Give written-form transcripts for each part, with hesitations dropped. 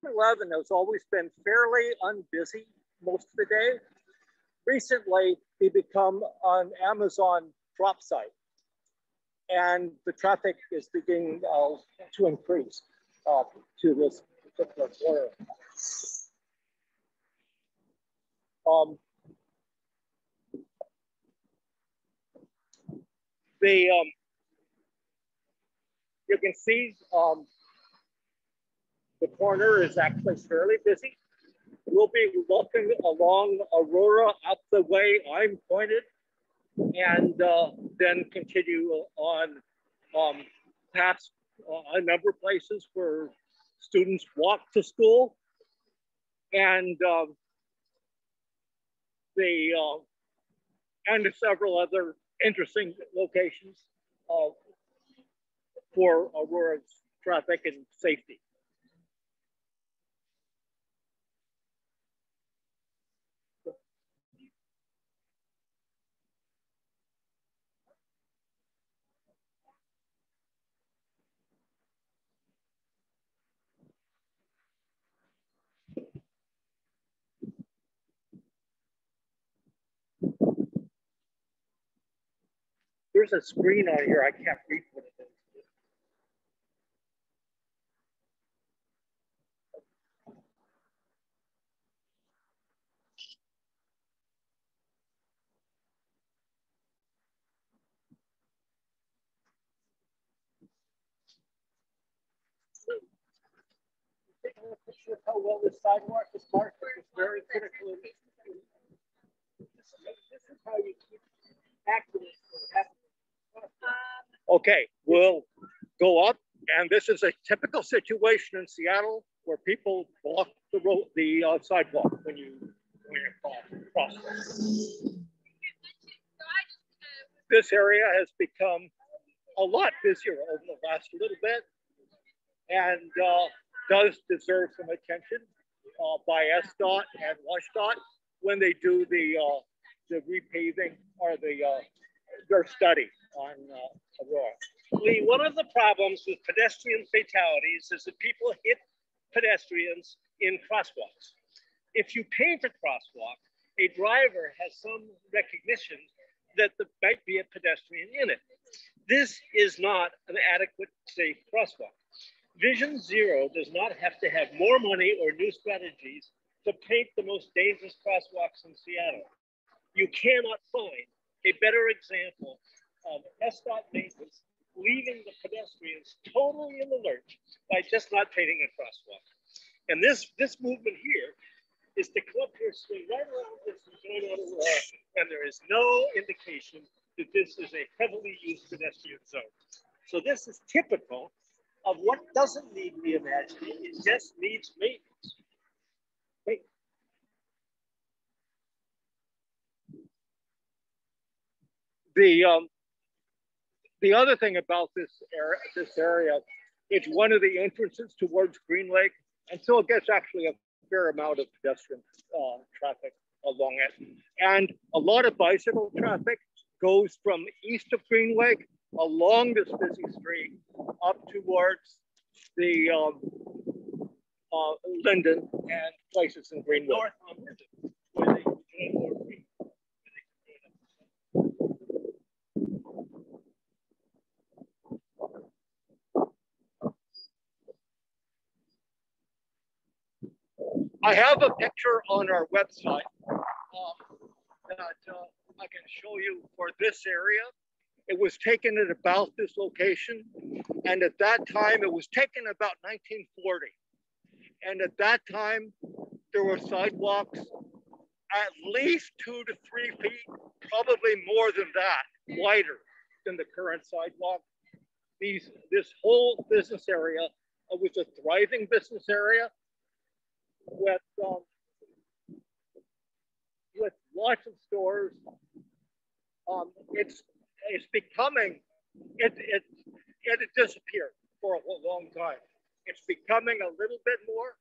11 has always been fairly unbusy most of the day. Recently, they become an Amazon drop site, and the traffic is beginning to increase to this particular corner. You can see the corner is actually fairly busy. We'll be walking along Aurora up the way I'm pointed, and then continue on past a number of places where students walk to school, and several other interesting locations for Aurora's traffic and safety. There's a screen on here. I can't read what it is. Taking a picture of how well this sidewalk is marked is very critical. This is how you keep accidents from happening. Okay, we'll go up, and this is a typical situation in Seattle where people block the road, the sidewalk when you cross. This area has become a lot busier over the last little bit, and does deserve some attention by SDOT and WashDOT when they do the repaving or their study on Aurora. One of the problems with pedestrian fatalities is that people hit pedestrians in crosswalks. If you paint a crosswalk, a driver has some recognition that there might be a pedestrian in it. This is not an adequate, safe crosswalk. Vision Zero does not have to have more money or new strategies to paint the most dangerous crosswalks in Seattle. You cannot find a better example of SDOT maintenance leaving the pedestrians totally in the lurch by just not painting a crosswalk. And this movement here is to come up here, swing right around this and join out Aurora, and there is no indication that this is a heavily used pedestrian zone. So this is typical of what doesn't need reimagining, it just needs maintenance. The other thing about this area, it's one of the entrances towards Green Lake, and so it gets actually a fair amount of pedestrian traffic along it. And a lot of bicycle traffic goes from east of Green Lake along this busy street up towards the Linden and places in Greenwood. North on Linden, where they join more Green. I have a picture on our website that I can show you for this area. It was taken at about this location. And at that time, it was taken about 1940. And at that time, there were sidewalks at least 2 to 3 feet, probably more than that, wider than the current sidewalk. This whole business area was a thriving business area with lots of stores. It's becoming, it disappeared for a long time. It's becoming a little bit more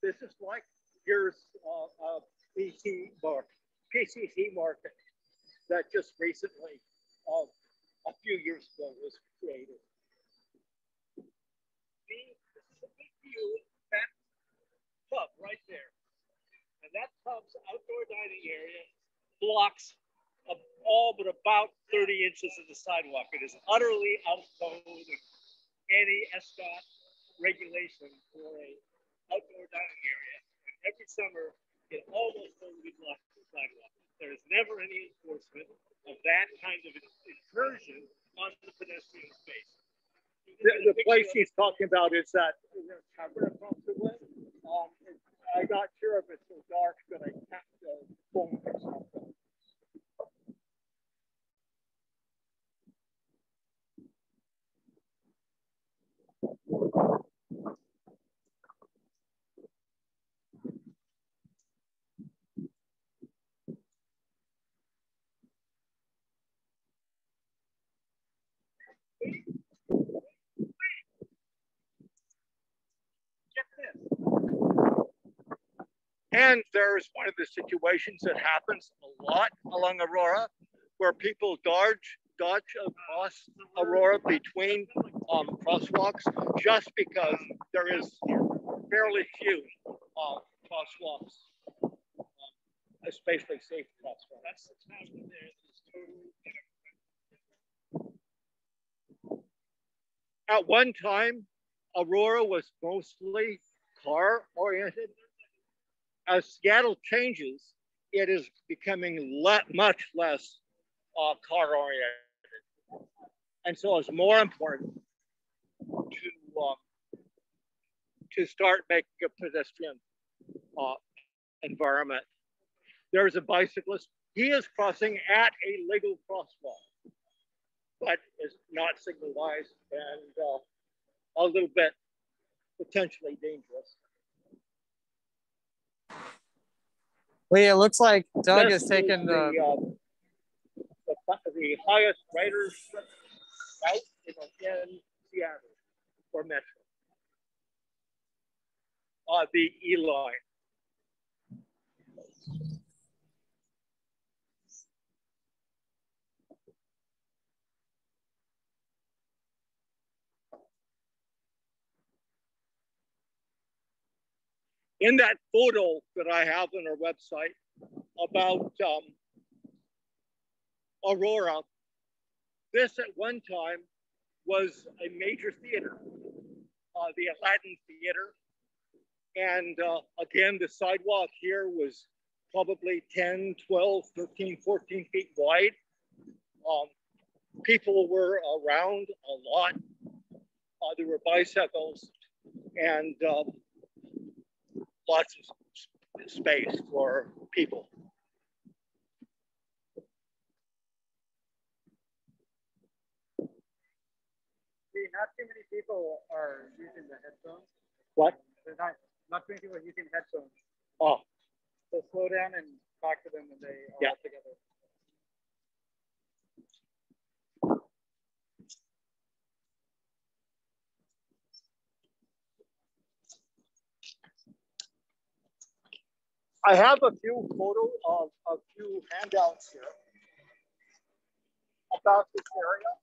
business-like. Here's a PCC market that just recently, a few years ago, was created. This is a big view back that pub's outdoor dining area blocks all but about 30 inches of the sidewalk. It is utterly out of code of any SDOT regulation for a outdoor dining area. And every summer, it almost totally blocks the sidewalk. There is never any enforcement of that kind of incursion on the pedestrian space. The place he's talking about is that covered across the way. I'm not sure if it's so dark that I can't phone myself. And there's one of the situations that happens a lot along Aurora, where people dodge across Aurora between crosswalks, just because there is fairly few crosswalks, especially safe crosswalks. That's the time when there's totally. At one time, Aurora was mostly car-oriented. As Seattle changes, it is becoming much less car-oriented. And so it's more important to start making a pedestrian environment. There's a bicyclist. He is crossing at a legal crosswalk, but is not signalized and a little bit potentially dangerous. Lee, it looks like Doug has taken the highest riders route in Seattle for Metro. The E-line. In that photo that I have on our website about Aurora, this at one time was a major theater, the Aladdin Theater. And again, the sidewalk here was probably 10, 12, 13, 14 feet wide. People were around a lot. There were bicycles and lots of space for people. See, not too many people are using the headphones. What? There's not too many people are using headphones. Oh. So slow down and talk to them when they are all together. I have a few photos of a few handouts here about this area.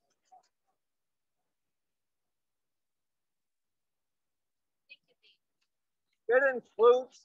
It includes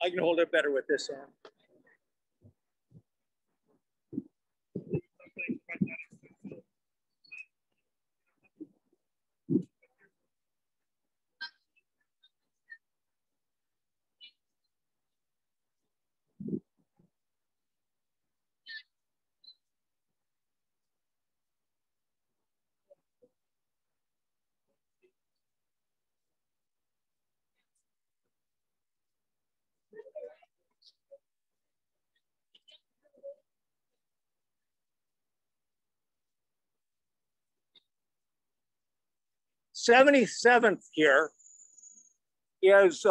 I can hold it better with this hand. 77th here is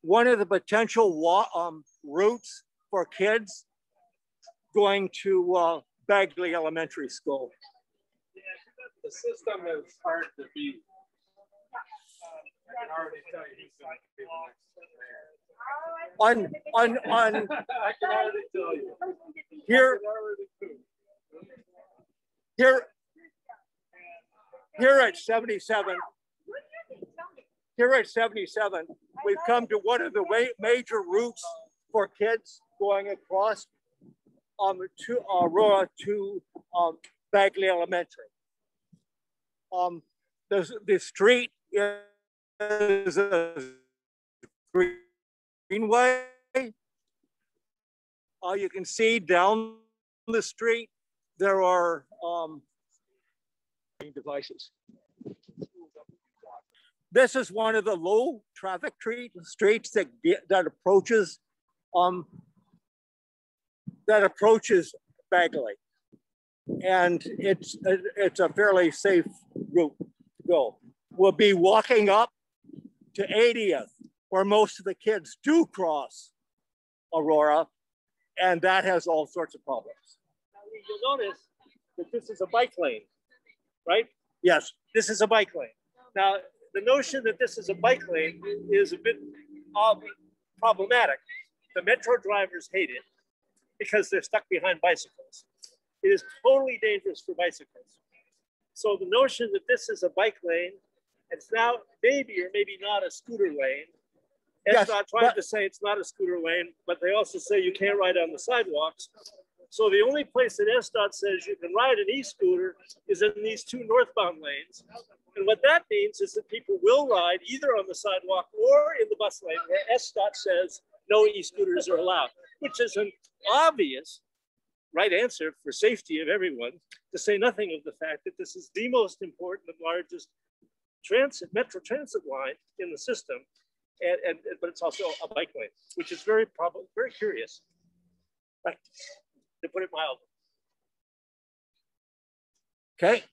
one of the potential routes for kids going to Bagley Elementary School. The system is hard to beat. I can already tell you who's going to be the next mayor. I can already tell you. Here at 77, we've come to one of the major routes for kids going across to Aurora to Bagley Elementary. The street is a greenway. You can see down the street there are devices. This is one of the low traffic streets that approaches Bagley, and it's a fairly safe route to go. We'll be walking up to 80th, where most of the kids do cross Aurora, and that has all sorts of problems. Now, you'll notice that this is a bike lane, right? Yes. This is a bike lane. Now, the notion that this is a bike lane is a bit problematic. The Metro drivers hate it because they're stuck behind bicycles. It is totally dangerous for bicycles. So the notion that this is a bike lane, it's now maybe or maybe not a scooter lane. Yes, SDOT tried to say it's not a scooter lane, but they also say you can't ride on the sidewalks. So the only place that SDOT says you can ride an e-scooter is in these two northbound lanes. And what that means is that people will ride either on the sidewalk or in the bus lane where SDOT says no e-scooters are allowed, which is an obvious right answer for safety of everyone, to say nothing of the fact that this is the most important and largest metro transit line in the system. But it's also a bike lane, which is very curious, right? To put it mildly. Okay.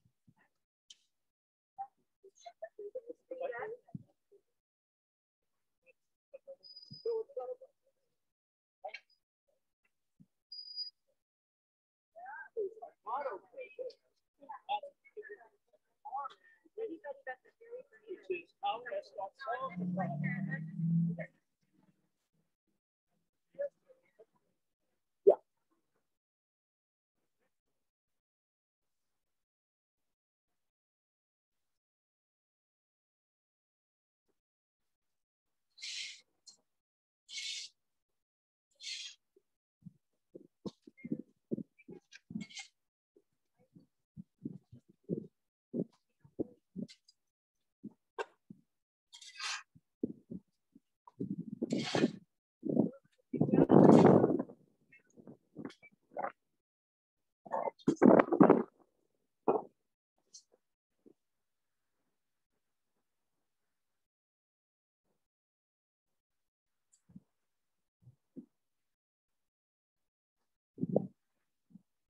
Yeah.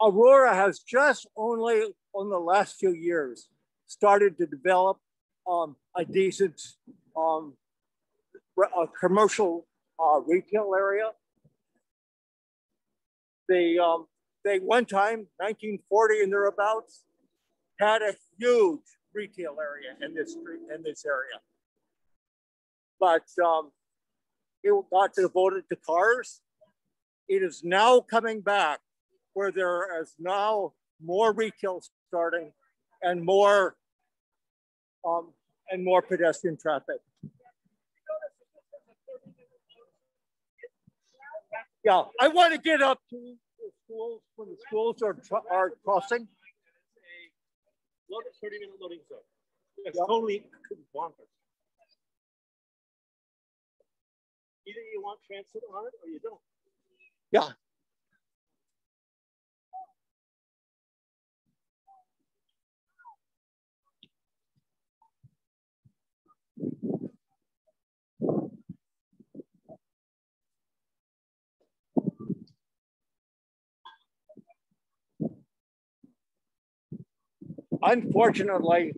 Aurora has just only in the last few years started to develop a decent commercial retail area. They one time, 1940 and thereabouts, had a huge retail area in this area. But it got devoted to cars. It is now coming back, where there is now more retail starting and more pedestrian traffic. Yeah, I want to get up to the schools when the schools are crossing. 30-minute loading zone. It's totally bonkers. Either you want transit on it or you don't. Yeah. Unfortunately,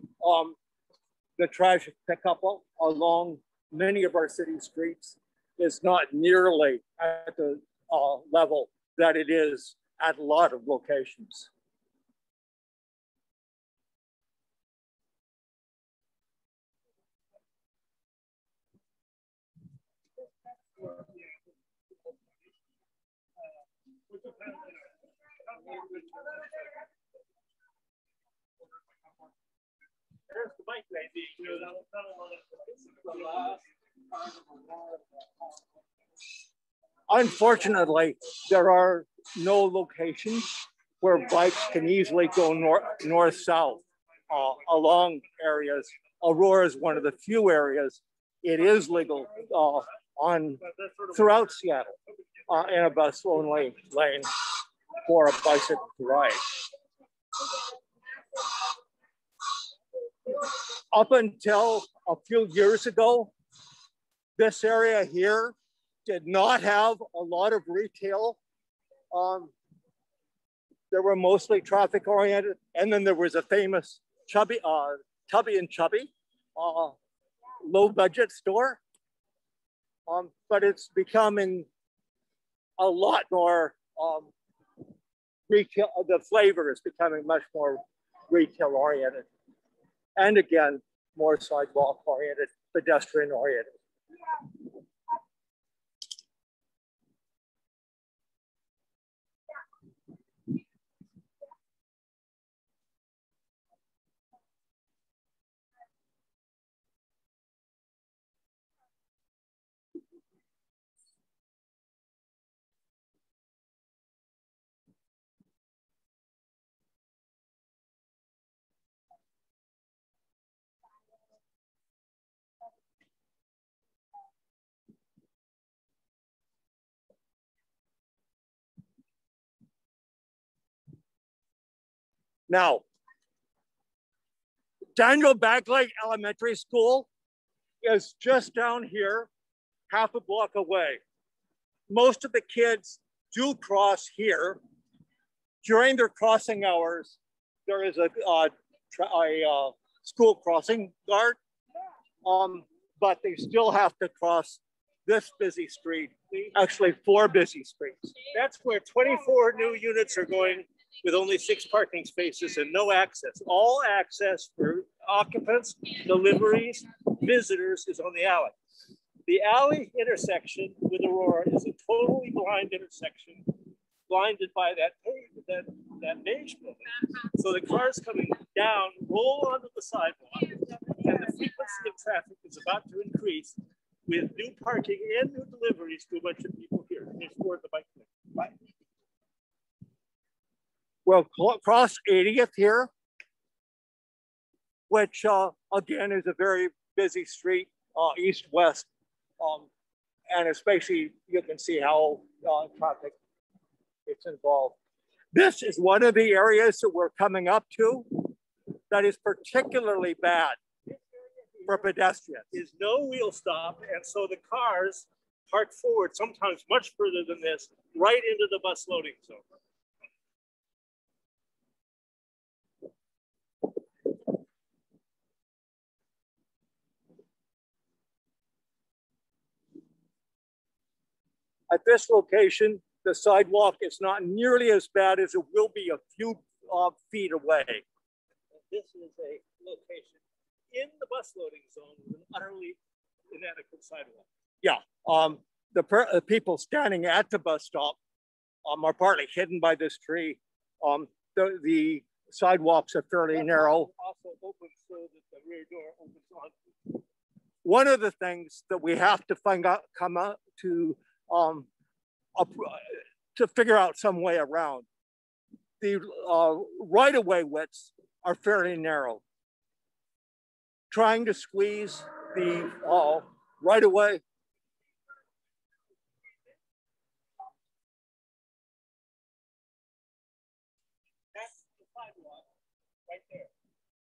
the traffic pickup along many of our city streets is not nearly at the level that it is at a lot of locations. There's the bike lane. Unfortunately, there are no locations where bikes can easily go north-south along areas. Aurora is one of the few areas it is legal throughout Seattle in a bus-only lane for a bicycle to ride. Up until a few years ago, this area here did not have a lot of retail. There were mostly traffic oriented. And then there was a famous Tubby and Chubby low budget store. But it's becoming a lot more retail. The flavor is becoming much more retail oriented. And again, more sidewalk oriented, pedestrian oriented. Now, Daniel Bagley Elementary School is just down here, half a block away. Most of the kids do cross here. During their crossing hours, there is a school crossing guard, but they still have to cross this busy street, actually 4 busy streets. That's where 24 new units are going with only 6 parking spaces and no access. All access for occupants, deliveries, visitors is on the alley. The alley intersection with Aurora is a totally blind intersection, blinded by that beige building. So the cars coming down roll onto the sidewalk, and the frequency of traffic is about to increase with new parking and new deliveries to a bunch of people here. There's more of the bike lane. Right. We'll cross 80th here, which again is a very busy street, east-west. And especially you can see how traffic gets involved. This is one of the areas that we're coming up to that is particularly bad for pedestrians. Is no wheel stop, and so the cars park forward, sometimes much further than this, right into the bus loading zone. At this location, the sidewalk is not nearly as bad as it will be a few feet away. This is a location in the bus loading zone with an utterly inadequate sidewalk. Yeah, the people standing at the bus stop are partly hidden by this tree. The sidewalks are fairly narrow. Also open so that the rear door opens on. One of the things that we have to to figure out some way around. The right-of-way widths are fairly narrow. Trying to squeeze the right-of-way. That's the sidewalk right there.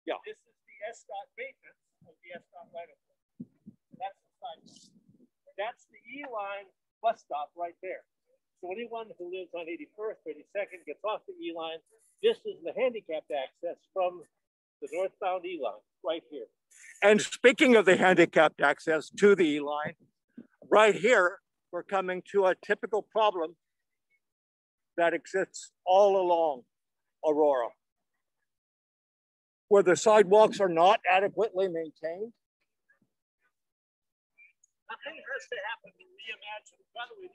Yeah. This is the SDOT maintenance of the SDOT right-of-way. That's the sidewalk. That's the E-line bus stop right there. So anyone who lives on 81st, 32nd gets off the E-line. This is the handicapped access from the northbound E-line right here. And speaking of the handicapped access to the E-line, right here, we're coming to a typical problem that exists all along Aurora, where the sidewalks are not adequately maintained. Nothing has to happen to reimagine. By the way,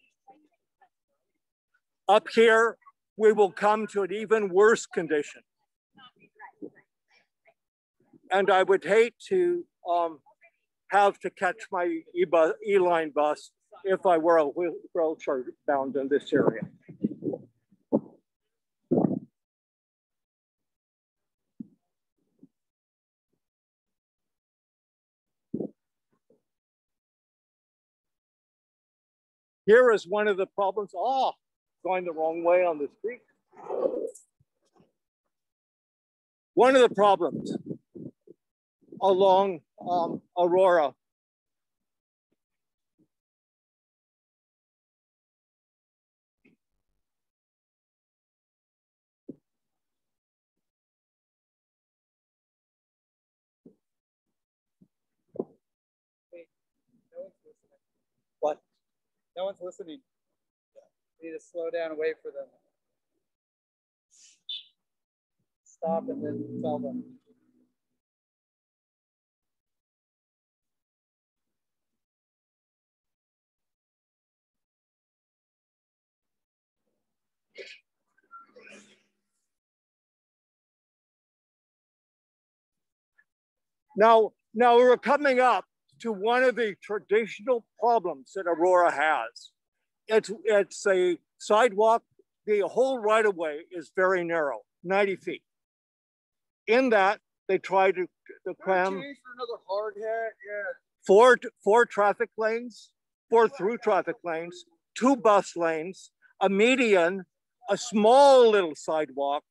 Up here, we will come to an even worse condition. And I would hate to have to catch my E-line bus if I were a wheelchair bound in this area. Here is one of the problems. Oh, going the wrong way on the street. One of the problems along Aurora What? No one's listening. You need to slow down and wait for them. Stop and then tell them. Now we're coming up to one of the traditional problems that Aurora has. It's a sidewalk. The whole right of way is very narrow, 90 feet. In that, they try to cram four traffic lanes, 4 through traffic lanes, 2 bus lanes, a median, a small little sidewalk,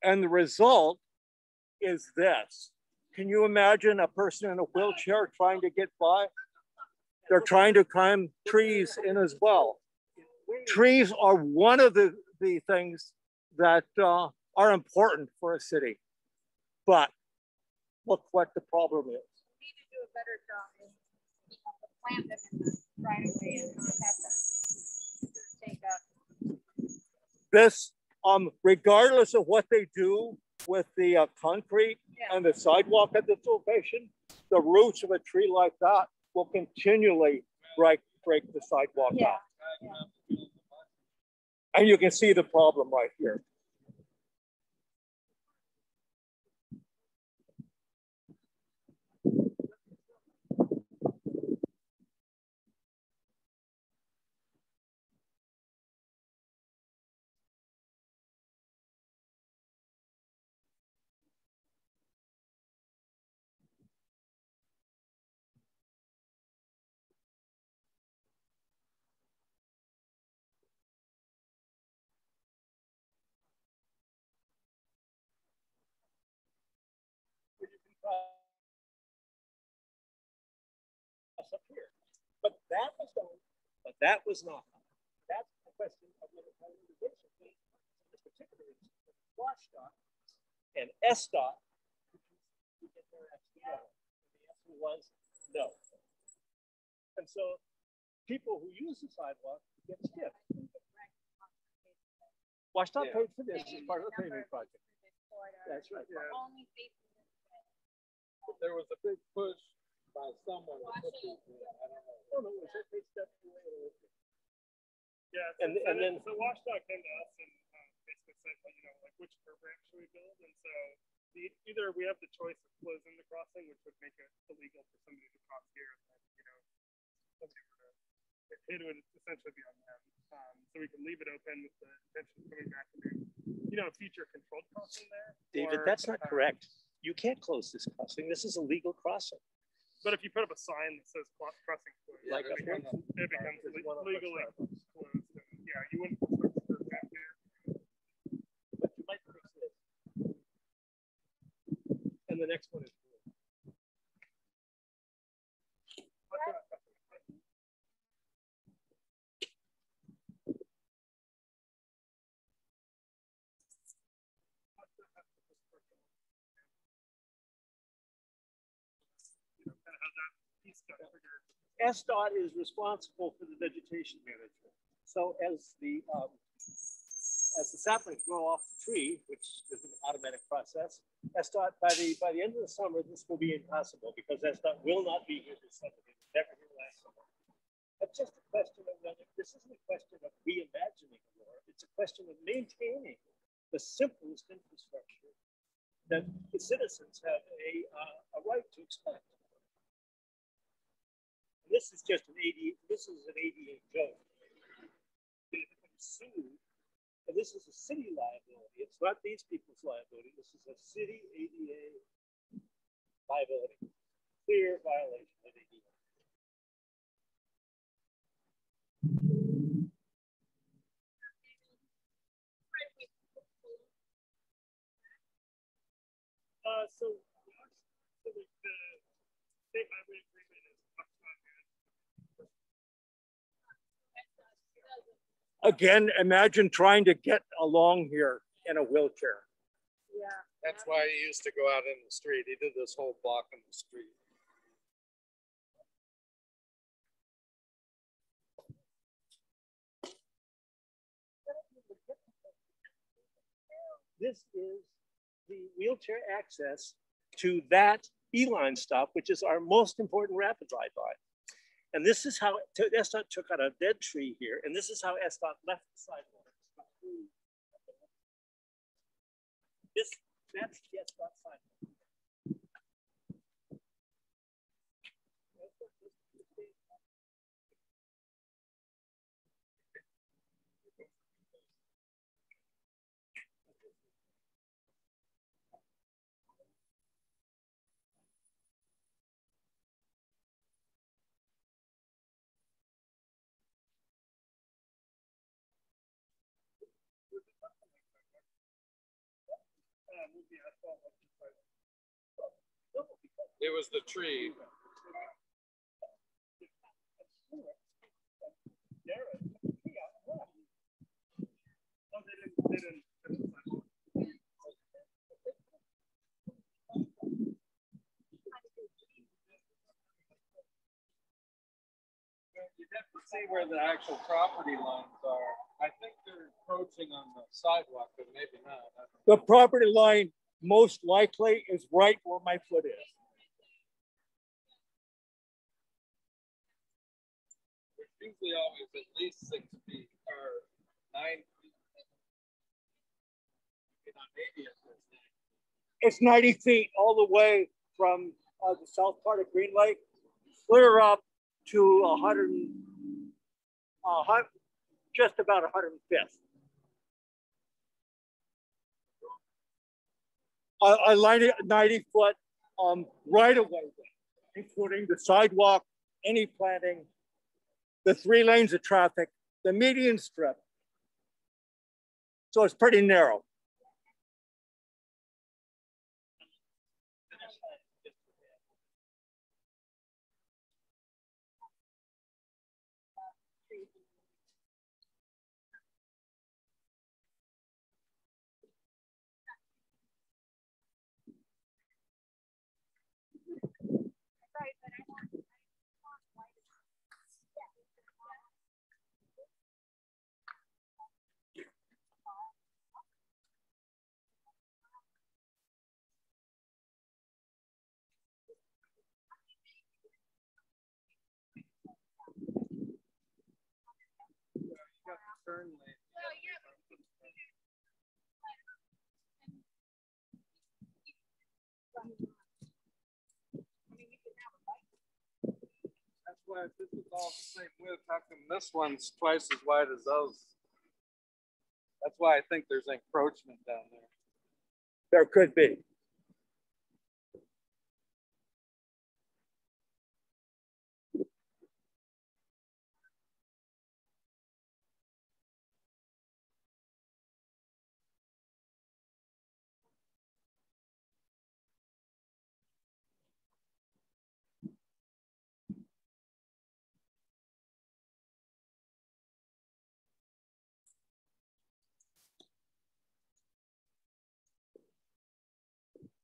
and the result is this. Can you imagine a person in a wheelchair trying to get by? They're trying to climb trees in as well. Trees are one of the things that are important for a city. But look what the problem is. We need to do a better job in plant them in the right of way and not have them take up. This, regardless of what they do with the concrete and the sidewalk at this location, the roots of a tree like that will continually break the sidewalk up. Yeah. And you can see the problem right here. up here. But that was done, but that was not. That's the question of whether privatization in this particular instance, WashDOT and SDOT to get their acts together. And the answer was no. And so people who use the sidewalk get stiff. WashDOT paid for this as part of the paving project. That's right. There was a big push by someone to put these in. I don't know. Yeah, and then so WashDOT came to us and basically said, well, you know, like which program should we build? And so either we have the choice of closing the crossing, which would make it illegal for somebody to cross here, and then, you know, it would essentially be on them. So we can leave it open with the intention of coming back and do, you know, a future controlled crossing there. David, that's not correct. You can't close this crossing. This is a legal crossing. But if you put up a sign that says crossing closed, Like it becomes legally closed. And yeah, you wouldn't put it back here. But you might fix this. And the next one is blue. SDOT is responsible for the vegetation management. So as the saplings grow off the tree, which is an automatic process, SDOT by the end of the summer, this will be impossible because SDOT will not be here this summer. It was never here last summer. It's just a question of whether this isn't a question of reimagining Aurora. It's a question of maintaining the simplest infrastructure that the citizens have a right to expect. This is just an ADA. This is an ADA joke. Sued, and this is a city liability. It's not these people's liability. This is a city ADA liability. Clear violation of ADA. So the state highway agreement is much not good. Again, imagine trying to get along here in a wheelchair. Yeah. That's why he used to go out in the street. He did this whole block in the street. This is the wheelchair access to that E-line stop, which is our most important rapid drive-by. And this is how SDOT took out a dead tree here, and this is how SDOT left the sidewalk. That's the SDOT sidewalk. It was the tree. You have to see where the actual property lines are. I think they're encroaching on the sidewalk, but maybe not. The property line most likely is right where my foot is. There's usually always at least 6 feet or 9 feet. It's 90 feet all the way from the south part of Green Lake, clear up to 100, just about 105th. I lined it 90 foot right away, including the sidewalk, any planting, the 3 lanes of traffic, the median strip. So it's pretty narrow. Right, but I want white. Turn lane. Well, yeah, but That's why if this is all the same width, how come this one's twice as wide as those? That's why I think there's encroachment down there. There could be.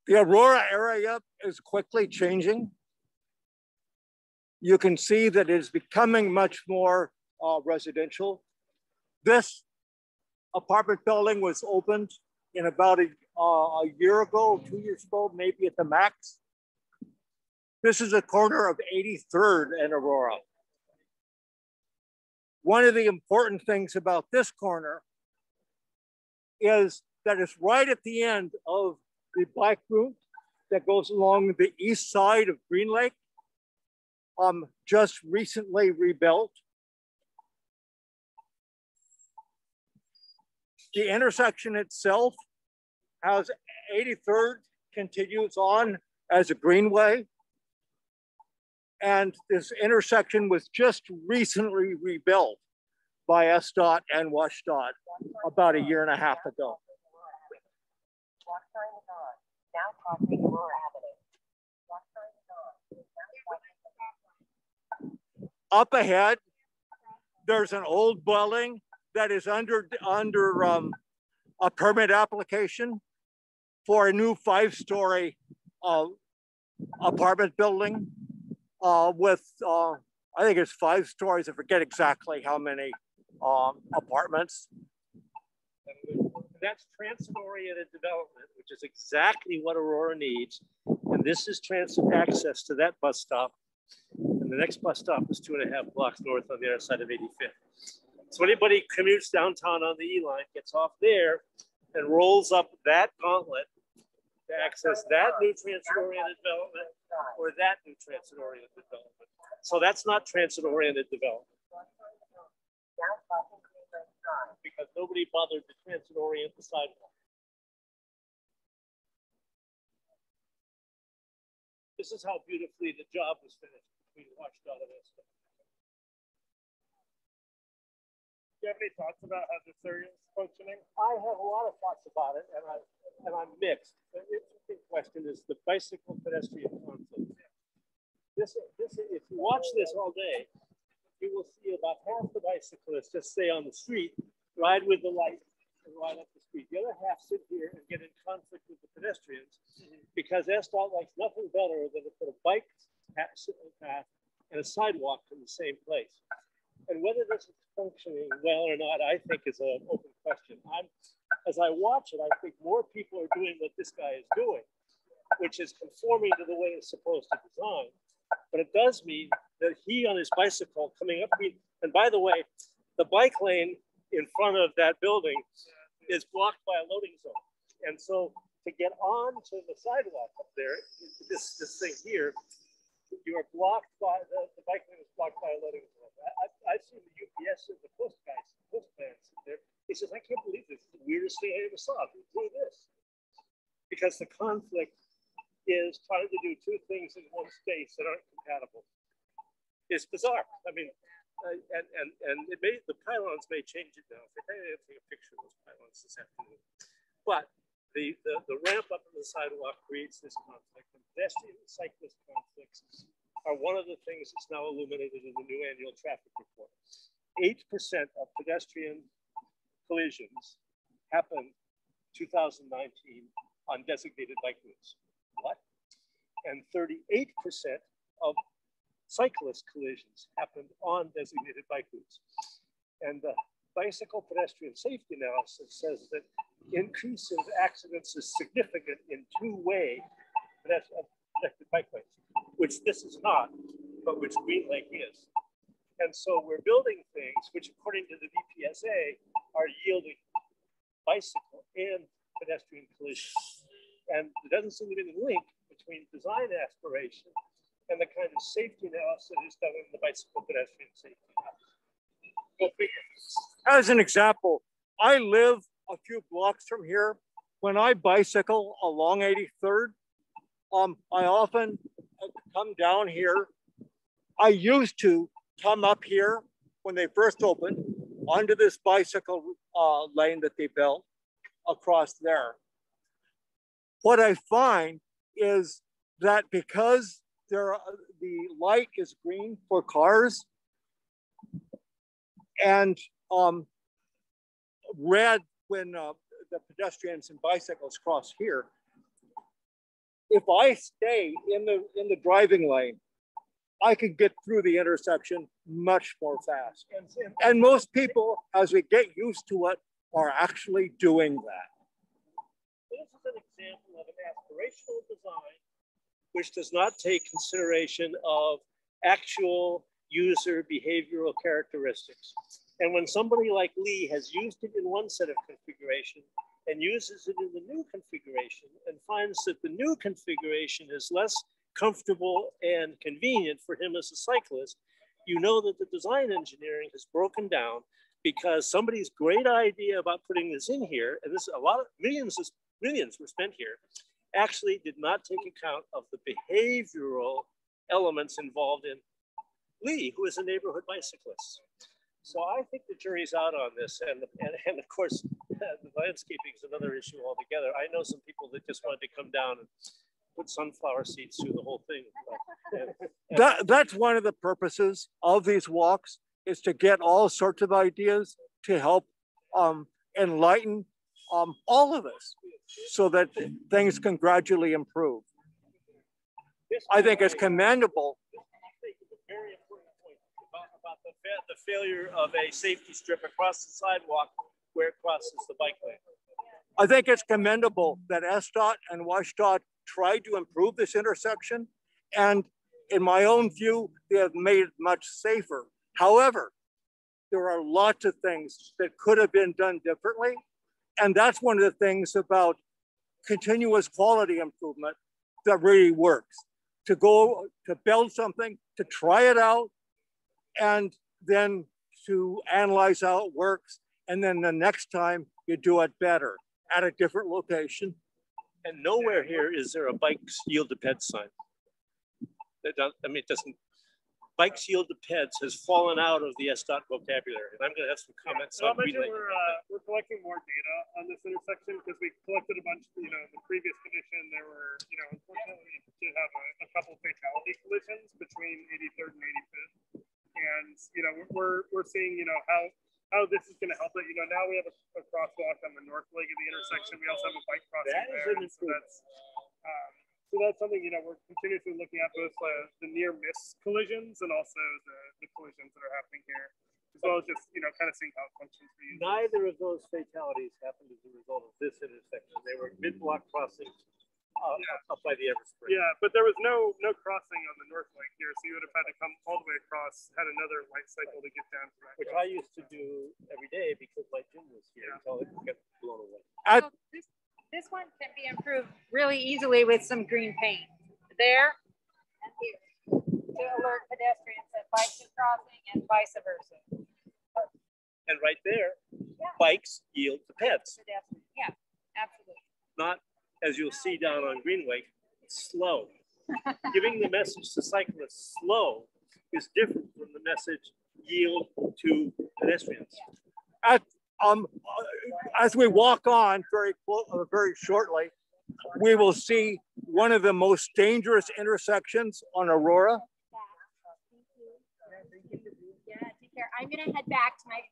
The Aurora area is quickly changing. you can see that it is becoming much more residential. This apartment building was opened in about a year ago, 2 years ago, maybe at the max. This is a corner of 83rd and Aurora. One of the important things about this corner is that it's right at the end of the bike route that goes along the east side of Green Lake, just recently rebuilt. The intersection itself has 83rd continues on as a greenway. And this intersection was just recently rebuilt by SDOT and WashDOT about a year and a half ago. Now crossing Aurora Avenue. Up ahead, there's an old dwelling that is under a permit application for a new 5-story apartment building with, I think it's 5 stories. I forget exactly how many apartments. That's transit-oriented development, which is exactly what Aurora needs. And this is transit access to that bus stop. And the next bus stop is 2.5 blocks north on the other side of 85th. So anybody commutes downtown on the E line, gets off there and rolls up that gauntlet to access that new transit-oriented development or that new transit-oriented development. So that's not transit-oriented development. Because nobody bothered to transit-orient the sidewalk. This is how beautifully the job was finished between WashDOT and SDOT. Do you have any thoughts about how this area is functioning? I have a lot of thoughts about it, and I'm mixed. The interesting question is the bicycle pedestrian conflict. This, if you watch this all day, you will see about half the bicyclists just stay on the street, ride with the light, and ride up the street. The other half sit here and get in conflict with the pedestrians because SDOT likes nothing better than to put a bike path and a sidewalk in the same place. And whether this is functioning well or not, I think is an open question. As I watch it, I think more people are doing what this guy is doing, which is conforming to the way it's supposed to design. But it does mean that he on his bicycle coming up, and by the way, the bike lane in front of that building is blocked by a loading zone. And so to get on to the sidewalk up there, this thing here, you are blocked by, the bike lane is blocked by a loading zone. I've seen the UPS and the postman sit there. He says, I can't believe this. It's the weirdest thing I ever saw. Do this. Because the conflict is trying to do two things in one space that aren't compatible. It's bizarre. I mean, and it may, the pylons may change it now. I think I have to take a picture of those pylons this afternoon. But the ramp up on the sidewalk creates this conflict. And pedestrian and cyclist conflicts are one of the things that's now illuminated in the new annual traffic report. 8% of pedestrian collisions happened 2019 on designated bike routes. What? And 38% of cyclist collisions happened on designated bike routes. And the bicycle pedestrian safety analysis says that increase of accidents is significant in two-way connected bikeways, which this is not, but which Green Lake is. And so we're building things which, according to the VPSA, are yielding bicycle and pedestrian collisions. And there doesn't seem to be any link between design aspiration and the kind of safety analysis that is done in the bicycle pedestrian safety analysis. Go figure. As an example, I live a few blocks from here. When I bicycle along 83rd, I often come down here. I used to come up here when they first opened onto this bicycle lane that they built across there. What I find is that because the light is green for cars and red when the pedestrians and bicycles cross here, if I stay in the driving lane I can get through the intersection much more fast. And most people, as we get used to it, are actually doing that. This is an example of an aspirational design which does not take consideration of actual user behavioral characteristics. And when somebody like Lee has used it in one set of configuration and uses it in the new configuration and finds that the new configuration is less comfortable and convenient for him as a cyclist, you know that the design engineering has broken down because somebody's great idea about putting this in here, and this a lot of millions were spent here, actually did not take account of the behavioral elements involved in Lee, who is a neighborhood bicyclist. So I think the jury's out on this, and of course, the landscaping is another issue altogether. I know some people that just wanted to come down and put sunflower seeds through the whole thing. That's one of the purposes of these walks, is to get all sorts of ideas to help enlighten all of us so that things can gradually improve. I think it's commendable. Very important point about the failure of a safety strip across the sidewalk where it crosses the bike lane. I think it's commendable that SDOT and WSDOT tried to improve this intersection, and in my own view, they have made it much safer. However, there are lots of things that could have been done differently, and that's one of the things about continuous quality improvement that really works. To build something, to try it out, and then to analyze how it works, and then the next time you do it better at a different location. And nowhere here is there a bikes yield to peds sign. It doesn't. Bikes yield to peds has fallen out of the SDOT vocabulary, and I'm going to have some comments on Greenwood. We're collecting more data on this intersection because we collected a bunch. The previous condition, there were, unfortunately, we did have a couple fatality collisions between 83rd and 85th, and we're seeing how this is going to help it. Now we have a crosswalk on the north leg of the intersection. We also have a bike crossing there. So that's something, we're continuously looking at both the near miss collisions and also the collisions that are happening here, as well as just, kind of seeing how it functions for you. Neither of those fatalities happened as a result of this intersection. They were mid-block crossings up by the Everspring. Yeah, but there was no crossing on the north leg here, so you would have had to come all the way across, had another light cycle to get down to that. Which I used to do every day because my gym was here until it got blown away. So this one can be improved really easily with some green paint there and here to alert pedestrians that bikes are crossing and vice versa. And right there, bikes yield to peds. Yeah, absolutely. Not, as you'll see down on Greenway, slow. Giving the message to cyclists slow is different from the message yield to pedestrians. As we walk on very shortly, we will see one of the most dangerous intersections on Aurora. Yeah, take care. I'm gonna head back to my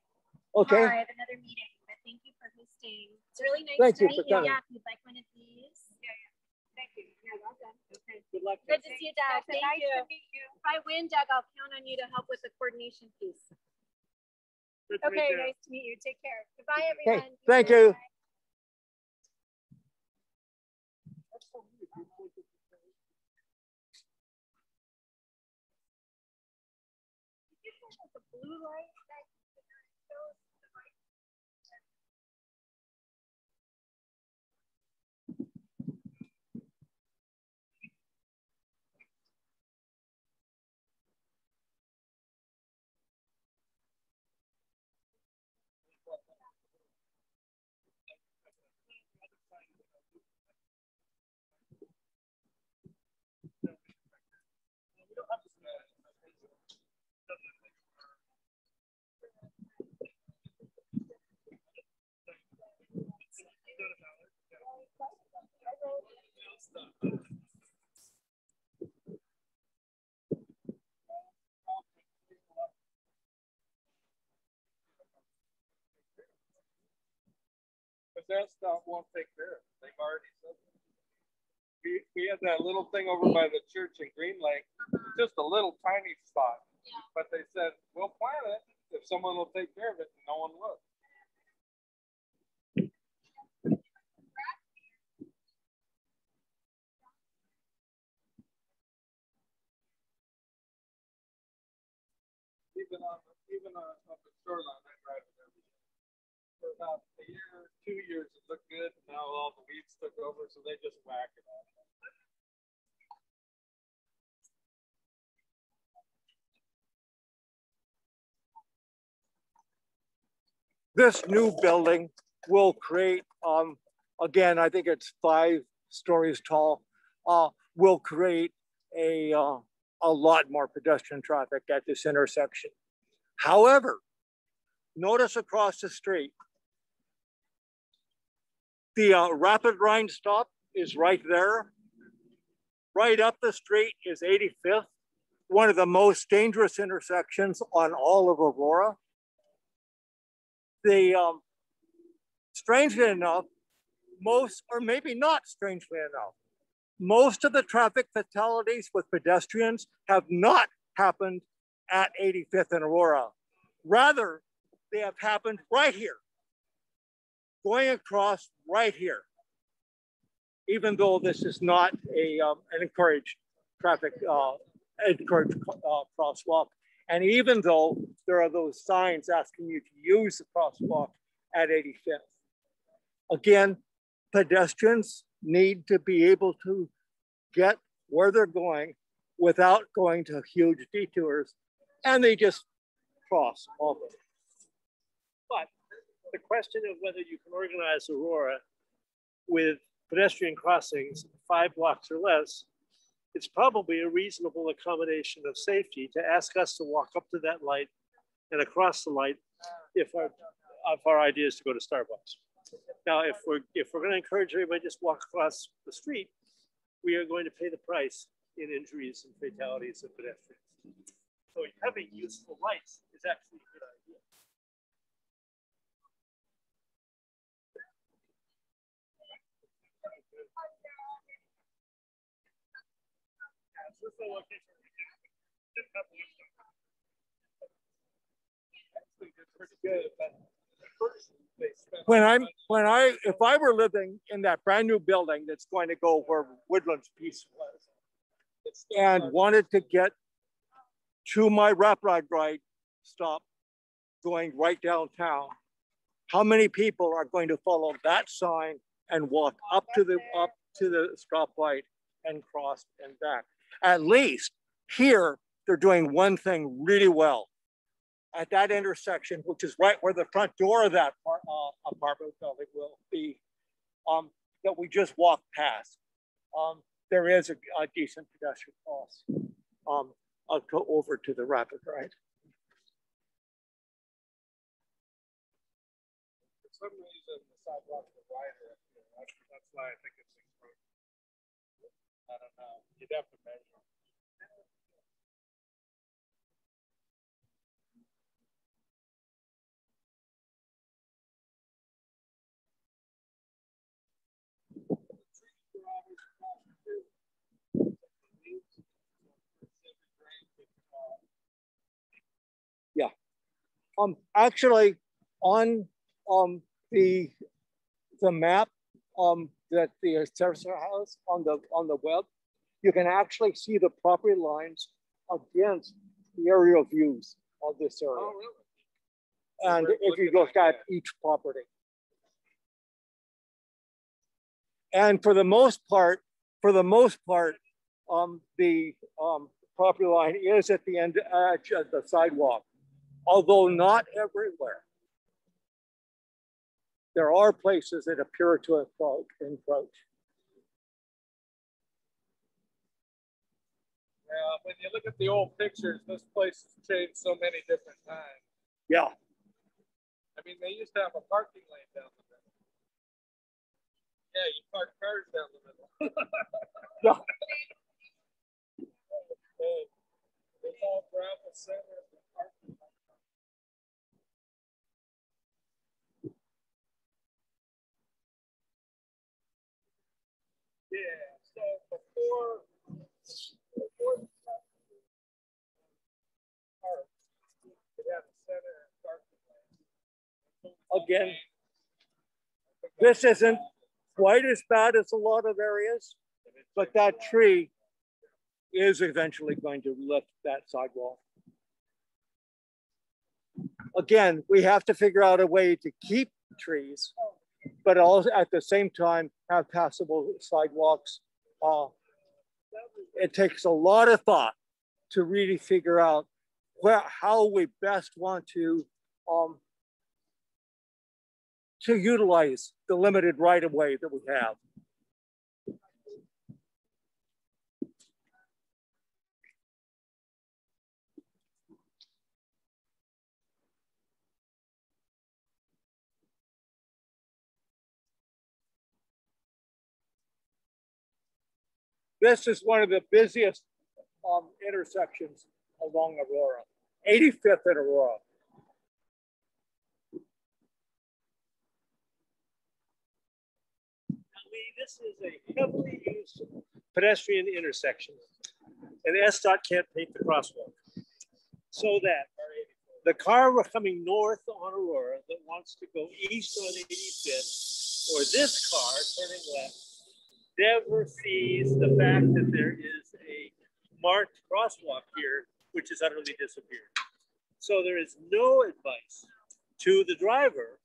car. I have another meeting, but thank you for hosting. It's really nice to meet you. Yeah, if you'd like one of these. Yeah. Thank you. You're welcome. Okay. Good luck. Good to see you, Doug. Thank you. Nice to meet you. If I win, Doug, I'll count on you to help with the coordination piece. Okay, nice to meet you. Take care. Goodbye, everyone. Okay, thank you. Bye. The blue light that shows the light. That stuff won't take care of it. They've already said that. We had that little thing over by the church in Green Lake just a little tiny spot, but they said, we'll plant it if someone will take care of it, and no one would. Even on the shoreline, I drive it every day. For about a year, 2 years, it looked good. Now all the weeds took over, so they just whack it off. This new building will create, again, I think it's 5 stories tall, will create a lot more pedestrian traffic at this intersection. However, notice across the street, the Rapid Line stop is right there. Right up the street is 85th, one of the most dangerous intersections on all of Aurora. Strangely enough, most, or maybe not strangely enough, most of the traffic fatalities with pedestrians have not happened at 85th and Aurora. Rather, they have happened right here, going across right here, even though this is not an encouraged traffic, crosswalk. And even though there are those signs asking you to use the crosswalk at 85th. Again, pedestrians need to be able to get where they're going without going to huge detours, and they just cross over. But the question of whether you can organize Aurora with pedestrian crossings 5 blocks or less, it's probably a reasonable accommodation of safety to ask us to walk up to that light and across the light if our idea is to go to Starbucks. Now, if we're going to encourage everybody to just walk across the street, we are going to pay the price in injuries and fatalities of pedestrians. So having useful lights is actually a good idea. This is the location we didn't have the Pretty good, but first they spent If I were living in that brand new building that's going to go where Woodlands Piece was, and wanted to get to my Rapid Ride stop going right downtown, how many people are going to follow that sign and walk up to the stoplight and cross and back? At least here, they're doing one thing really well. At that intersection, which is right where the front door of that apartment building will be, that we just walked past. There is a decent pedestrian cross over to the Rapid Ride. For some reason, the sidewalks are wider up here. That's why I think it's improved. I don't know. You'd have to measure. Yeah. Actually, on the map that the assessor has on the web, you can actually see the property lines against the aerial views of this area. Oh, really? And if you look at each property. And for the most part, the property line is at the edge of the sidewalk, although not everywhere. There are places that appear to encroach. Yeah, when you look at the old pictures, this place has changed so many different times. Yeah. I mean, they used to have a parking lane down the middle. Yeah, you park cars down the middle. Yeah. It's all gravel center of the parking lot. Yeah, so before Again, this isn't quite as bad as a lot of areas, but that tree is eventually going to lift that sidewalk. Again, we have to figure out a way to keep trees, but also at the same time have passable sidewalks. It takes a lot of thought to really figure out how we best want to utilize the limited right-of-way that we have. This is one of the busiest intersections along Aurora, 85th and Aurora. This is a heavily used pedestrian intersection, and SDOT can't paint the crosswalk. So that the car coming north on Aurora that wants to go east on 85th, or this car turning left, never sees the fact that there is a marked crosswalk here, which has utterly disappeared. So there is no advice to the driver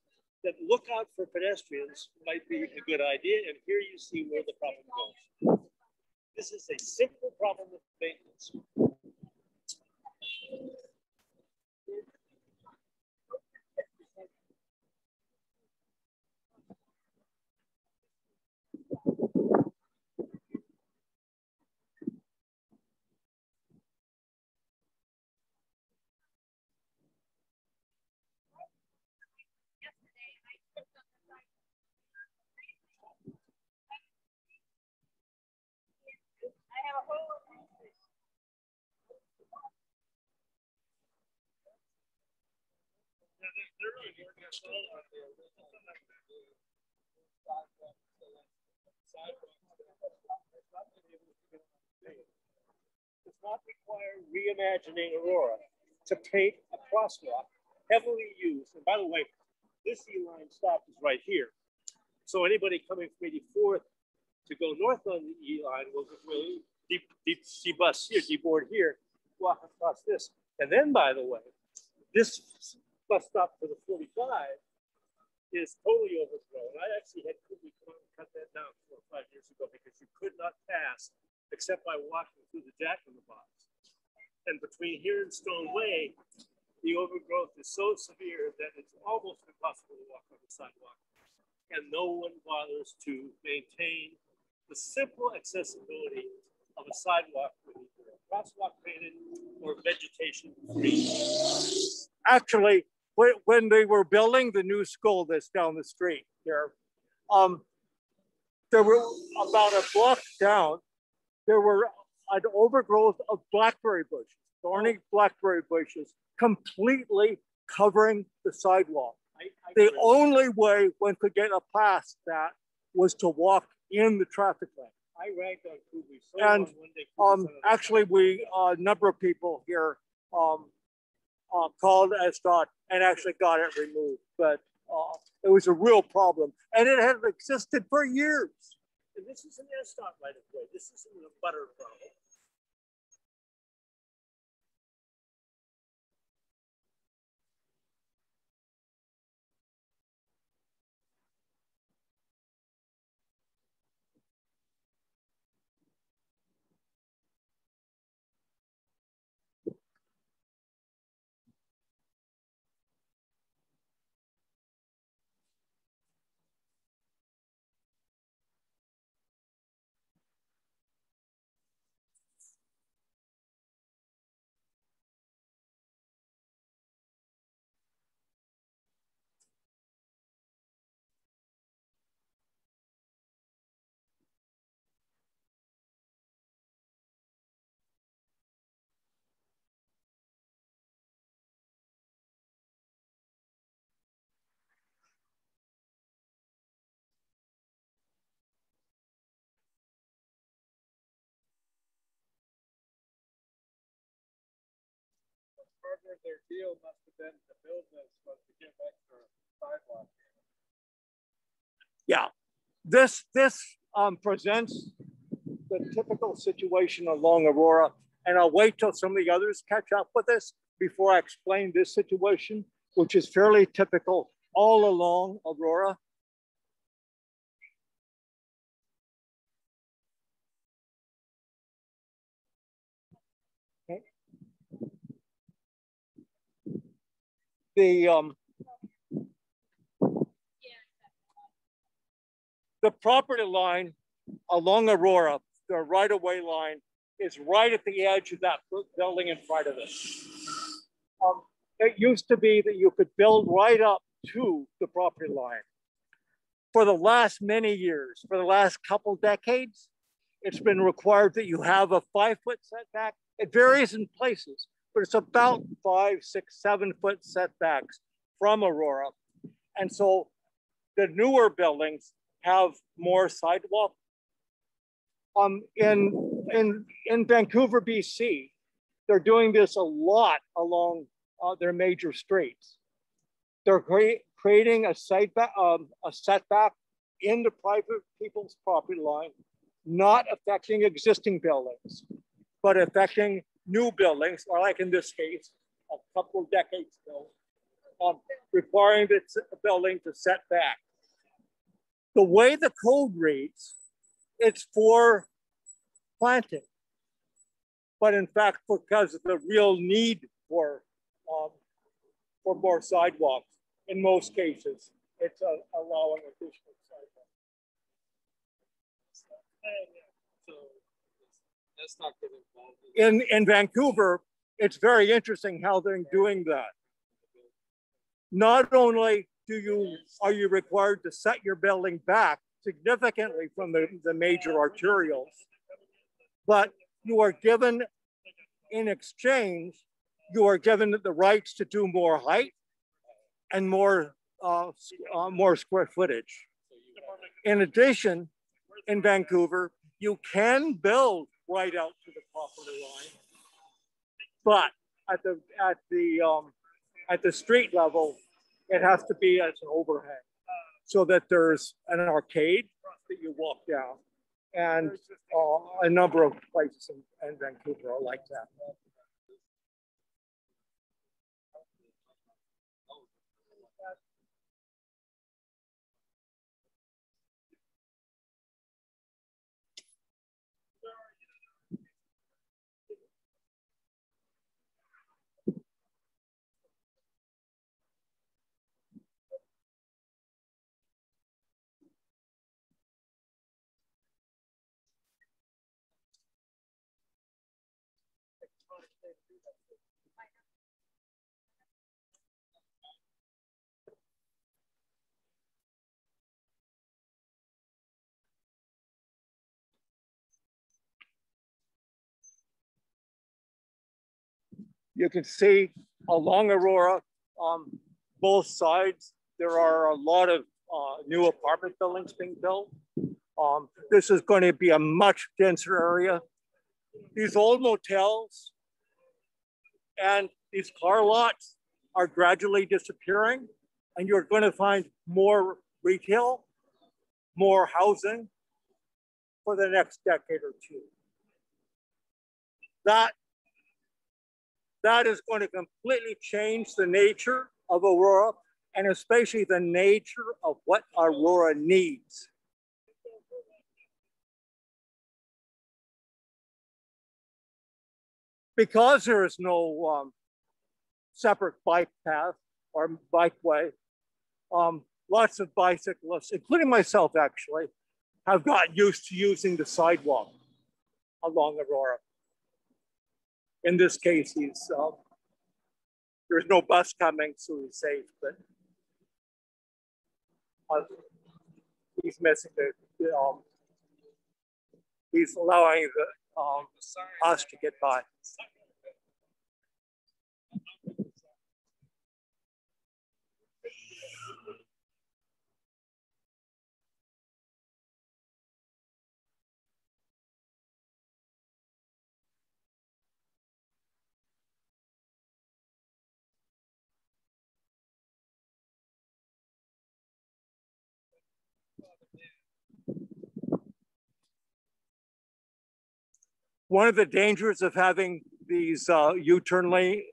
that look out for pedestrians might be a good idea. And here you see where the problem goes. This is a simple problem with maintenance. Does not require reimagining Aurora to paint a crosswalk heavily used. And by the way, this E-line stop is right here. So anybody coming from 84th to go north on the E-line will deboard here, walk across this. And then, by the way, this bus stop for the 45 is totally overgrown. I actually had Kubi come out and cut that down 4 or 5 years ago because you could not pass except by walking through the Jack in the Box. And between here and Stone Way, the overgrowth is so severe that it's almost impossible to walk on the sidewalk. And no one bothers to maintain the simple accessibility of a sidewalk with either a crosswalk painted or vegetation free. Actually, when they were building the new school that's down the street here, there were about a block down, there were an overgrowth of blackberry bushes, thorny blackberry bushes, completely covering the sidewalk. The only way one could get past that was to walk in the traffic lane. I ragged on Kubi so and one day. actually, a number of people here called SDOT and actually got it removed, but it was a real problem, and it had existed for years. And this is an SDOT right of way. This isn't a butter problem. Part of their deal must have been to build this was to give extra sidewalk. Yeah, this presents the typical situation along Aurora, and I'll wait till some of the others catch up with us before I explain this situation, which is fairly typical all along Aurora. Okay. The property line along Aurora, the right-of-way line, is right at the edge of that building in front of us. It used to be that you could build right up to the property line. For the last many years, for the last couple decades, it's been required that you have a 5-foot setback. It varies in places, but it's about 5, 6, 7-foot setbacks from Aurora. And so the newer buildings have more sidewalk. In Vancouver, BC, they're doing this a lot along their major streets. They're creating a setback in the private people's property line, not affecting existing buildings, but affecting new buildings, or like in this case, a couple of decades ago, requiring the building to set back. The way the code reads, it's for planting. But in fact, because of the real need for more sidewalks, in most cases, it's allowing additional sidewalks. So that's not getting involved. In Vancouver, it's very interesting how they're doing that. Not only are you required to set your building back significantly from the major arterials, but you are given, in exchange, you are given the rights to do more height and more square footage. In addition, in Vancouver, you can build right out to the property line, but at the street level, it has to be as an overhang, so that there's an arcade that you walk down, and a number of places in Vancouver are like that. You can see along Aurora, both sides, there are a lot of new apartment buildings being built. This is going to be a much denser area. These old motels and these car lots are gradually disappearing, and you're going to find more retail, more housing for the next decade or two. That is going to completely change the nature of Aurora, and especially the nature of what Aurora needs. Because there is no separate bike path or bikeway, lots of bicyclists, including myself actually, have gotten used to using the sidewalk along Aurora. In this case, there's no bus coming, so he's safe, but he's missing he's allowing us to get by. One of the dangers of having these U-turn lane,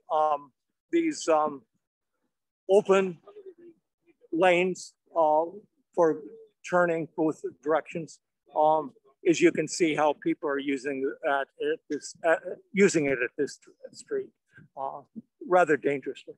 these open lanes for turning both directions, is you can see how people are using it at this street rather dangerously.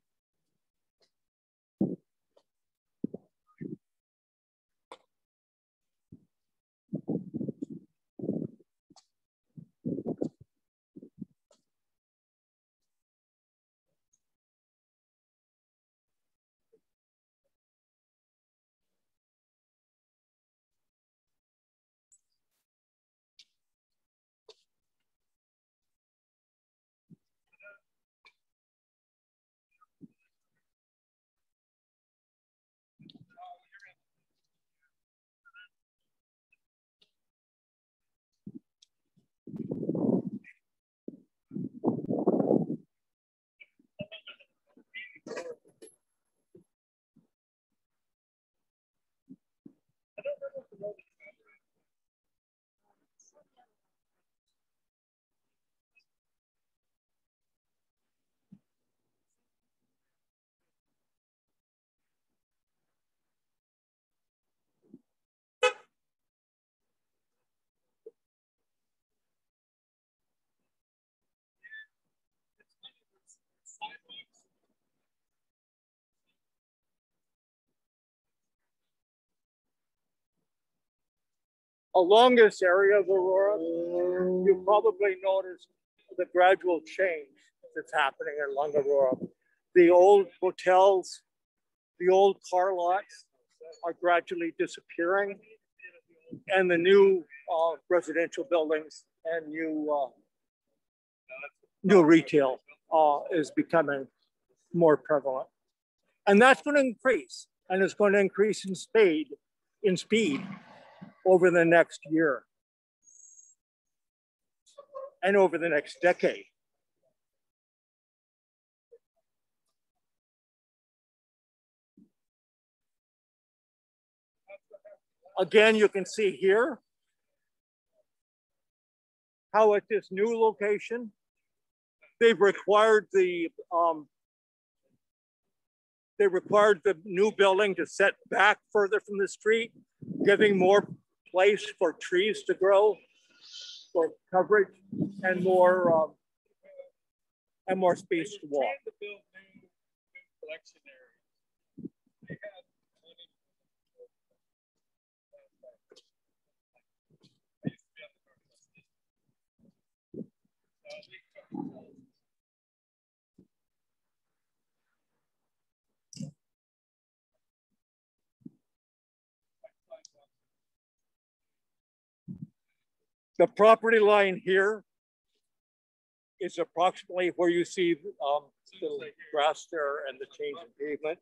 Along this area of Aurora, you probably noticed the gradual change that's happening along Aurora. The old hotels, the old car lots are gradually disappearing, and the new residential buildings and new retail is becoming more prevalent. And that's going to increase, and it's going to increase in speed over the next year and over the next decade. Again, you can see here how at this new location, they've required the new building to set back further from the street, giving more place for trees to grow, for coverage, and more space to walk. The property line here is approximately where you see the grass there and the change in pavement.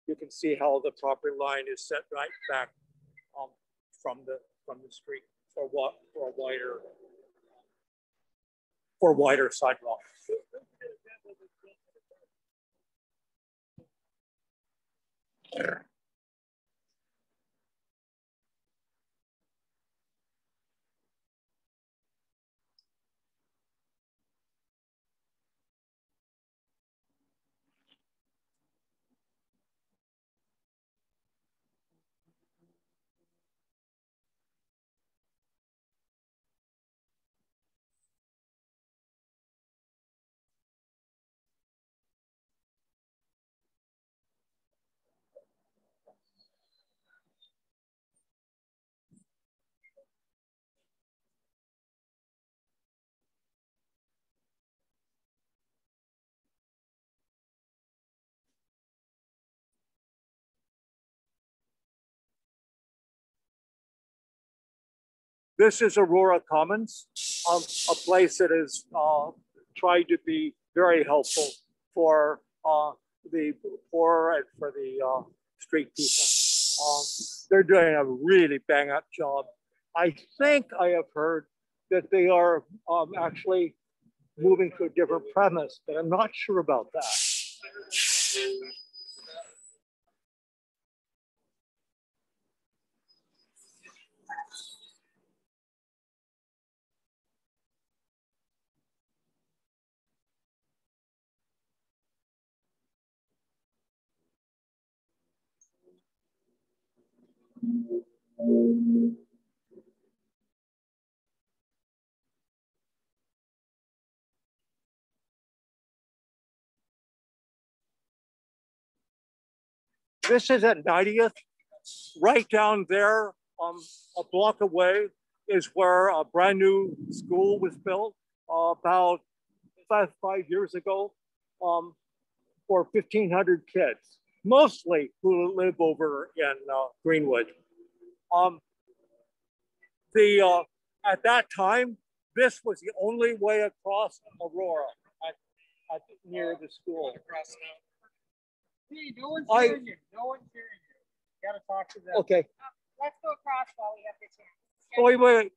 You can see how the property line is set right back from the street for wider sidewalks. This is Aurora Commons, a place that is tried to be very helpful for the poor and for the street people. They're doing a really bang up job. I think I have heard that they are actually moving to a different premise, but I'm not sure about that. This is at 90th. Right down there, a block away, is where a brand new school was built about five years ago for 1,500 kids, mostly who live over in Greenwood. At that time, this was the only way across Aurora near the school. Hey, no one's hearing you. No one's hearing you. You gotta talk to them. Okay. Let's go across while we have the chance. Wait.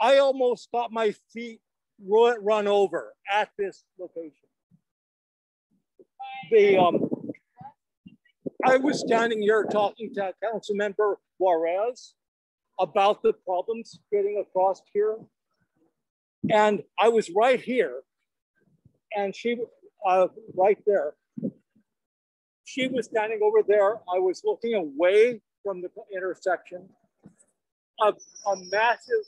I almost got my feet run over at this location. I was standing here talking to Councilmember Juarez about the problems getting across here. And I was right here, and she, right there. She was standing over there. I was looking away from the intersection. A massive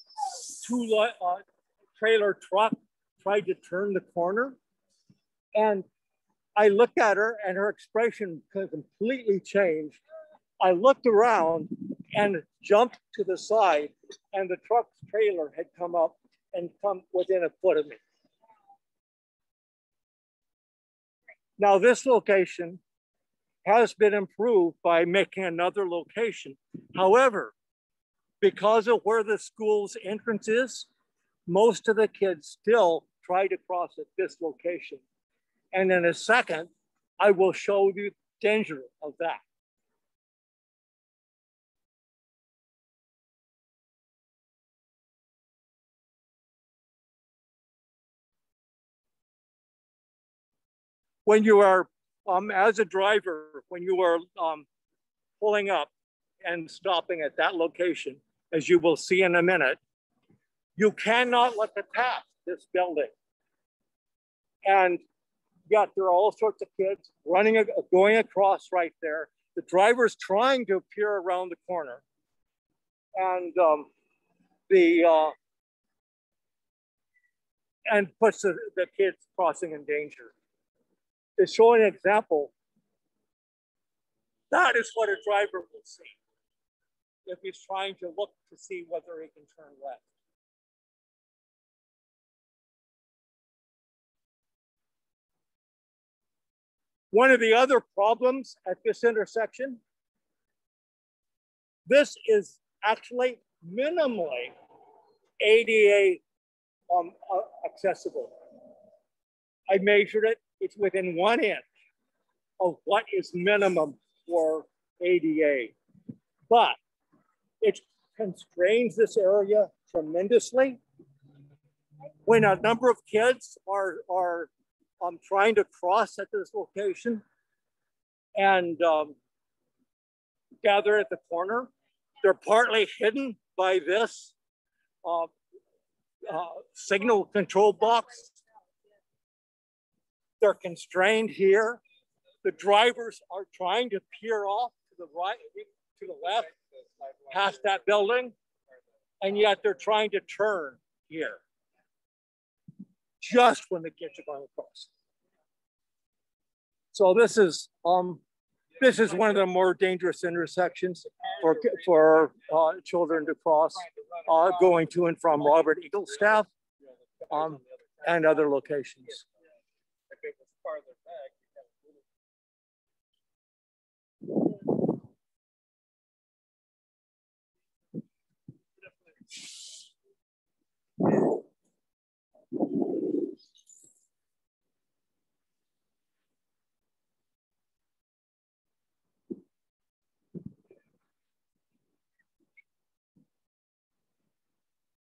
trailer truck tried to turn the corner. And I looked at her and her expression completely changed. I looked around and jumped to the side, and the truck's trailer had come up and come within a foot of me. Now this location has been improved by making another location. However, because of where the school's entrance is, most of the kids still try to cross at this location. And in a second, I will show you the danger of that. When you are, as a driver, when you are pulling up and stopping at that location, as you will see in a minute, you cannot let it pass this building. And yet there are all sorts of kids going across right there. The driver's trying to peer around the corner. And and puts the kids crossing in danger. To show an example, that is what a driver will see if he's trying to look to see whether he can turn left. One of the other problems at this intersection, this is actually minimally ADA accessible. I measured it, it's within 1 inch of what is minimum for ADA. But it constrains this area tremendously. When a number of kids are trying to cross at this location and gather at the corner, they're partly hidden by this signal control box. They're constrained here. The drivers are trying to peer off to the right, to the left, past that building, and yet they're trying to turn here just when the kids are going across. So this is one of the more dangerous intersections for children to cross going to and from Robert Eagle staff and other locations.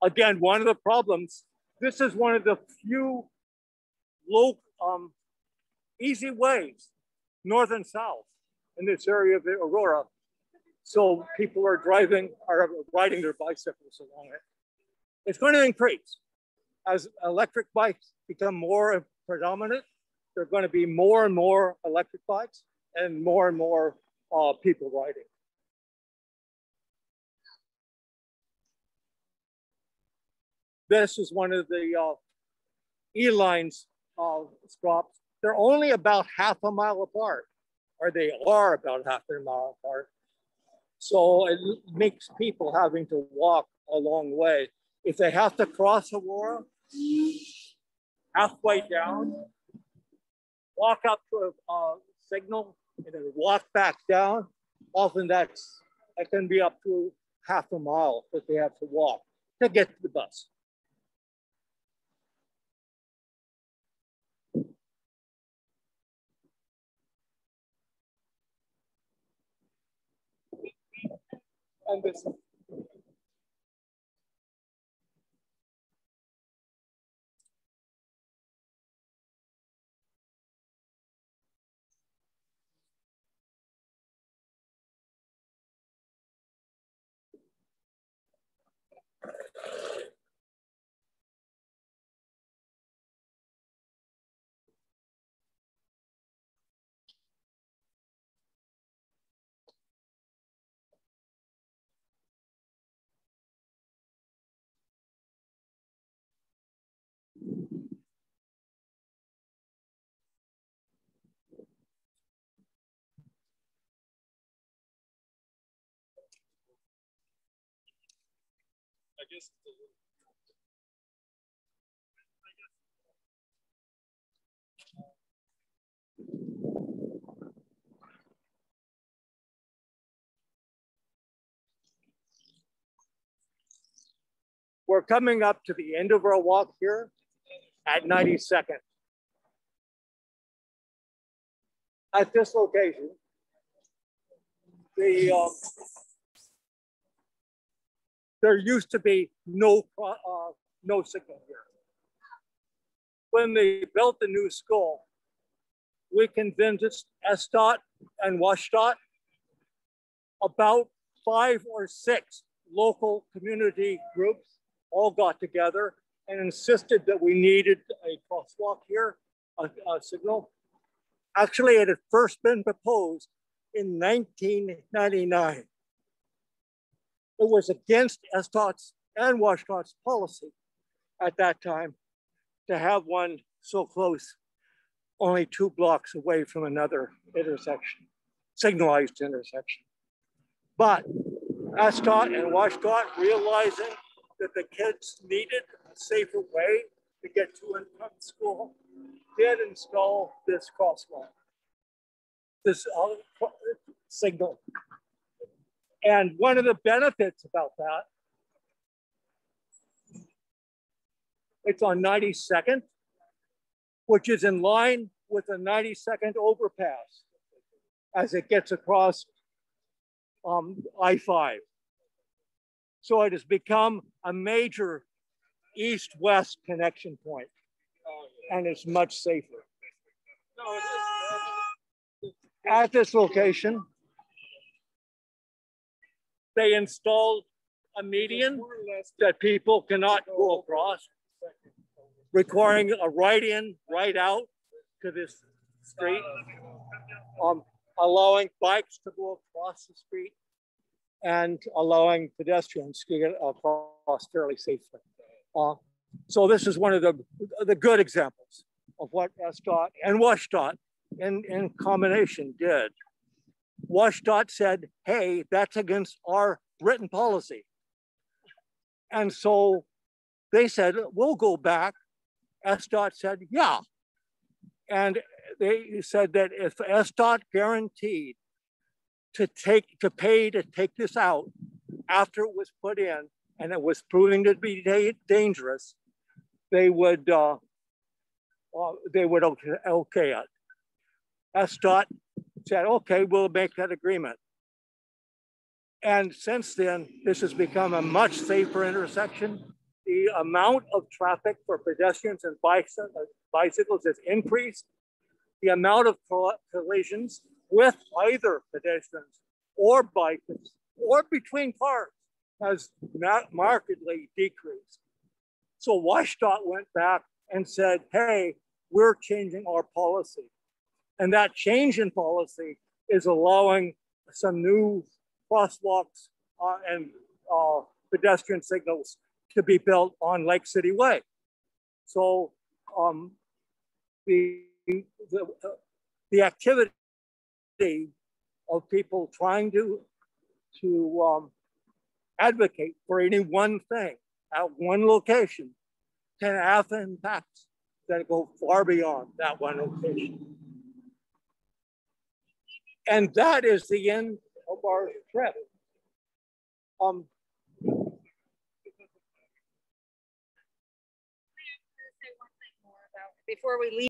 Again, one of the problems, this is one of the few easy ways, north and south, in this area of the Aurora. So people are riding their bicycles along it. It's going to increase. As electric bikes become more predominant, there are going to be more and more electric bikes and more people riding. This is one of the E-lines stops. They're only about half a mile apart, or they are about half a mile apart. So it makes people having to walk a long way. If they have to cross Aurora, halfway down, walk up to a signal, and then walk back down, often that can be up to half a mile that they have to walk to get to the bus. And this. I guess We're coming up to the end of our walk here at 92nd. At this location, there used to be no signal here. When they built the new school, we convinced SDOT and WSDOT, about 5 or 6 local community groups all got together and insisted that we needed a crosswalk here, a signal. Actually, it had first been proposed in 1999. It was against SDOT's and WSDOT's policy at that time to have one so close, only 2 blocks away from another intersection, signalized intersection. But SDOT and WSDOT, realizing that the kids needed a safer way to get to and from school, did install this crosswalk, this signal. And one of the benefits about that, it's on 92nd, which is in line with the 92nd overpass as it gets across I-5. So it has become a major east-west connection point, and it's much safer. At this location, they installed a median that people cannot go across, requiring a right in, right out to this street, allowing bikes to go across the street, and allowing pedestrians to get across fairly safely. So this is one of the good examples of what SDOT and WSDOT in combination did. WSDOT said, hey, that's against our written policy. And so they said, we'll go back. SDOT said, yeah. And they said that if SDOT guaranteed to pay to take this out after it was put in and it was proving to be dangerous, they would okay it. SDOT said, okay, we'll make that agreement. And since then, this has become a much safer intersection. The amount of traffic for pedestrians and bicycles has increased. The amount of collisions with either pedestrians or bikers or between cars has markedly decreased. So WSDOT went back and said, hey, we're changing our policy. And that change in policy is allowing some new crosswalks and pedestrian signals to be built on Lake City Way. So the activity of people trying to advocate for any one thing at one location can have impacts that go far beyond that one location. And that is the end of our trip. Before we leave.